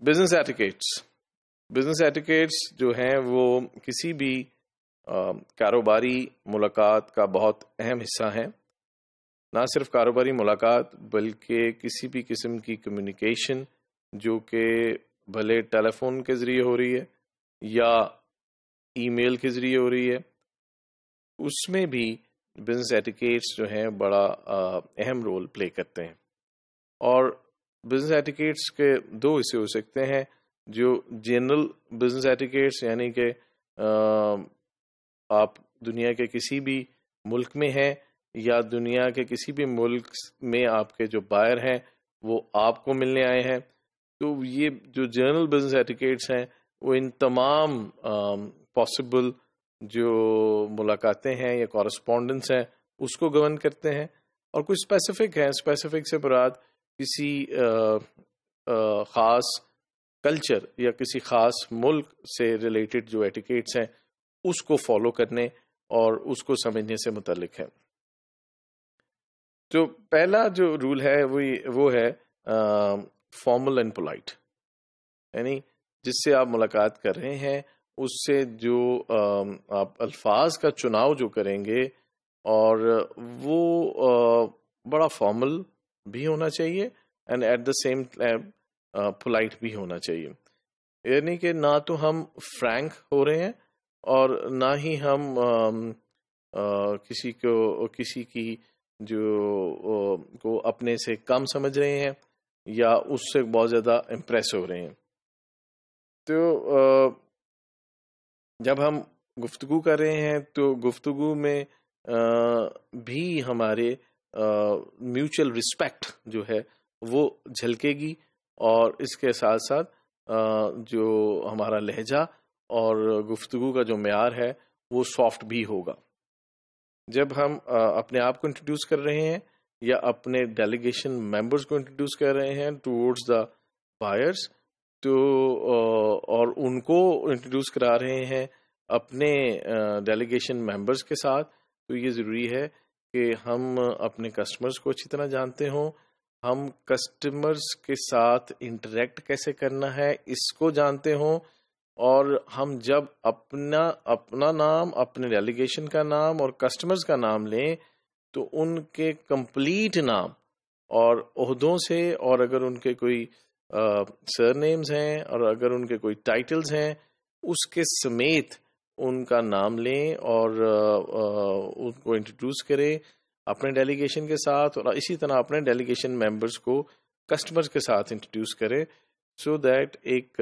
Business etiquettes جو ہیں وہ کسی بھی کاروباری ملاقات کا بہت اہم حصہ ہیں. نہ صرف کاروباری ملاقات بلکہ کسی بھی قسم کی کمیونیکیشن جو کہ بھلے ٹیلی فون کے ذریعے ہو رہی ہے یا ای میل کے ذریعے ہو رہی ہے، اس میں بھی بزنس ایٹیکیٹس جو ہیں بڑا اہم رول پلے کرتے ہیں. اور بزنس ایٹیکیٹس کے دو حصے ہو سکتے ہیں، جو جنرل بزنس ایٹیکیٹس یعنی کہ آپ دنیا کے کسی بھی ملک میں ہیں یا دنیا کے کسی بھی ملک میں آپ کے جو بائر ہیں وہ آپ کو ملنے آئے ہیں. تو یہ جو جنرل بزنس ایٹیکیٹس ہیں وہ ان تمام پاسبل جو ملاقاتیں ہیں یا کورسپونڈنس ہیں اس کو گورن کرتے ہیں. اور کچھ اسپیسیفک ہیں، اسپیسیفک سے مراد کسی خاص کلچر یا کسی خاص ملک سے ریلیٹڈ جو ایٹیکیٹس ہیں اس کو فالو کرنے اور اس کو سمجھنے سے متعلق ہے. تو پہلا جو رول ہے وہ ہے فارمل اینڈ پولائٹ، یعنی جس سے آپ ملاقات کر رہے ہیں اس سے جو آپ الفاظ کا چناؤ جو کریں گے اور وہ بڑا فارمل بھی ہونا چاہیے and at the same time polite بھی ہونا چاہیے. یعنی کہ نہ تو ہم فرینک ہو رہے ہیں اور نہ ہی ہم کسی کی جو کو اپنے سے کم سمجھ رہے ہیں یا اس سے بہت زیادہ امپریس ہو رہے ہیں. تو جب ہم گفتگو کر رہے ہیں تو گفتگو میں بھی ہمارے میوچل رسپیکٹ جو ہے وہ جھلکے گی، اور اس کے ساتھ ساتھ جو ہمارا لہجہ اور گفتگو کا جو معیار ہے وہ سافٹ بھی ہوگا. جب ہم اپنے آپ کو انٹروڈیوس کر رہے ہیں یا اپنے ڈیلیگیشن ممبرز کو انٹروڈیوس کر رہے ہیں ٹورڈز دا بائرز، تو اور ان کو انٹروڈیوس کرا رہے ہیں اپنے ڈیلیگیشن ممبرز کے ساتھ، تو یہ ضروری ہے کہ ہم اپنے کسٹمرز کو اچھی طرح جانتے ہوں، ہم کسٹمرز کے ساتھ انٹریکٹ کیسے کرنا ہے اس کو جانتے ہوں، اور ہم جب اپنا نام، اپنے ڈیلیگیشن کا نام اور کسٹمرز کا نام لیں تو ان کے کمپلیٹ نام اور عہدوں سے، اور اگر ان کے کوئی سر نیمز ہیں اور اگر ان کے کوئی ٹائٹلز ہیں اس کے سمیت ان کا نام لیں اور ان کو انٹروڈیوس کریں اپنے ڈیلیگیشن کے ساتھ، اور اسی طرح اپنے ڈیلیگیشن ممبرز کو کسٹمرز کے ساتھ انٹروڈیوس کریں، سو دیٹ ایک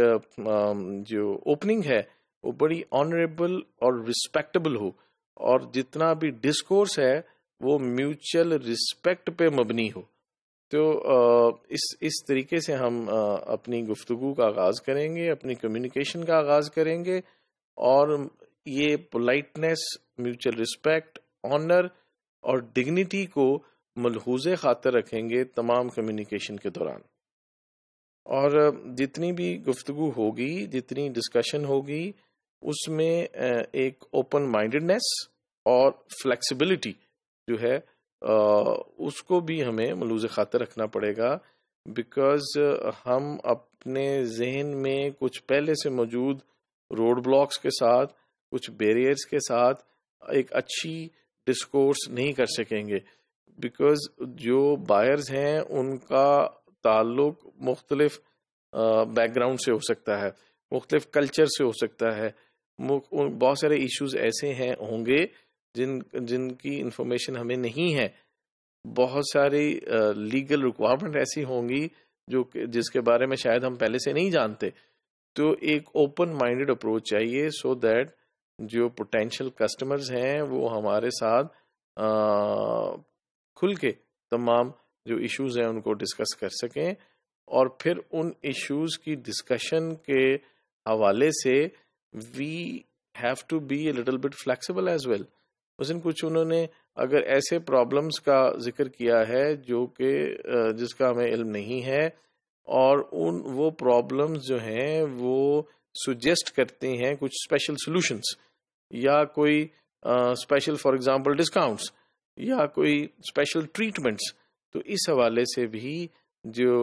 جو اوپننگ ہے وہ بڑی آنریبل اور رسپیکٹبل ہو، اور جتنا بھی ڈسکورس ہے وہ میوچل رسپیکٹ پہ مبنی ہو. تو اس طریقے سے ہم اپنی گفتگو کا آغاز کریں گے، اپنی کمیونیکیشن کا آغاز کریں گے، اور یہ پولائٹنس، میوچل رسپیکٹ، آنر اور ڈگنیٹی کو ملحوظ خاطر رکھیں گے تمام کمیونیکیشن کے دوران. اور جتنی بھی گفتگو ہوگی، جتنی ڈسکشن ہوگی، اس میں ایک اوپن مائنڈڈنیس اور فلیکسیبلٹی جو ہے اس کو بھی ہمیں ملحوظ خاطر رکھنا پڑے گا، بیکاز ہم اپنے ذہن میں کچھ پہلے سے موجود روڈ بلاکس کے ساتھ، کچھ بیریئرز کے ساتھ ایک اچھی ڈسکورس نہیں کر سکیں گے، بیکاز جو بائرز ہیں ان کا تعلق مختلف بیک گراؤنڈ سے ہو سکتا ہے، مختلف کلچر سے ہو سکتا ہے، بہت سارے ایشوز ایسے ہوں گے جن کی انفارمیشن ہمیں نہیں ہے، بہت ساری لیگل ریکوائرمنٹ ایسی ہوں گی جس کے بارے میں شاید ہم پہلے سے نہیں جانتے. تو ایک اوپن مائنڈڈ اپروچ چاہیے سو دیٹ جو پوٹینشیل کسٹمرز ہیں وہ ہمارے ساتھ کھل کے تمام جو ایشوز ہیں ان کو ڈسکس کر سکیں، اور پھر ان ایشوز کی ڈسکشن کے حوالے سے we have to be a little bit flexible as well. اس دن کچھ انہوں نے اگر ایسے پرابلمس کا ذکر کیا ہے جو کہ جس کا ہمیں علم نہیں ہے، اور وہ پرابلمس جو ہیں وہ سجیسٹ کرتے ہیں کچھ اسپیشل سولوشنس یا کوئی اسپیشل فار ایگزامپل ڈسکاؤنٹس یا کوئی اسپیشل ٹریٹمنٹس، تو اس حوالے سے بھی جو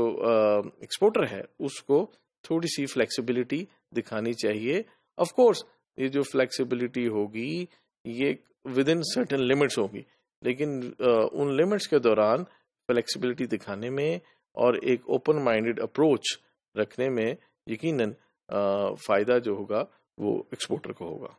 ایکسپورٹر ہے اس کو تھوڑی سی فلیکسیبلٹی دکھانی چاہیے. آف کورس یہ جو فلیکسیبلٹی ہوگی یہ ود ان سرٹن لمٹس ہوگی، لیکن ان لمٹس کے دوران فلیکسیبلٹی دکھانے میں اور ایک اوپن مائنڈیڈ اپروچ رکھنے میں یقیناً فائدہ جو ہوگا وہ ایکسپورٹر کو ہوگا.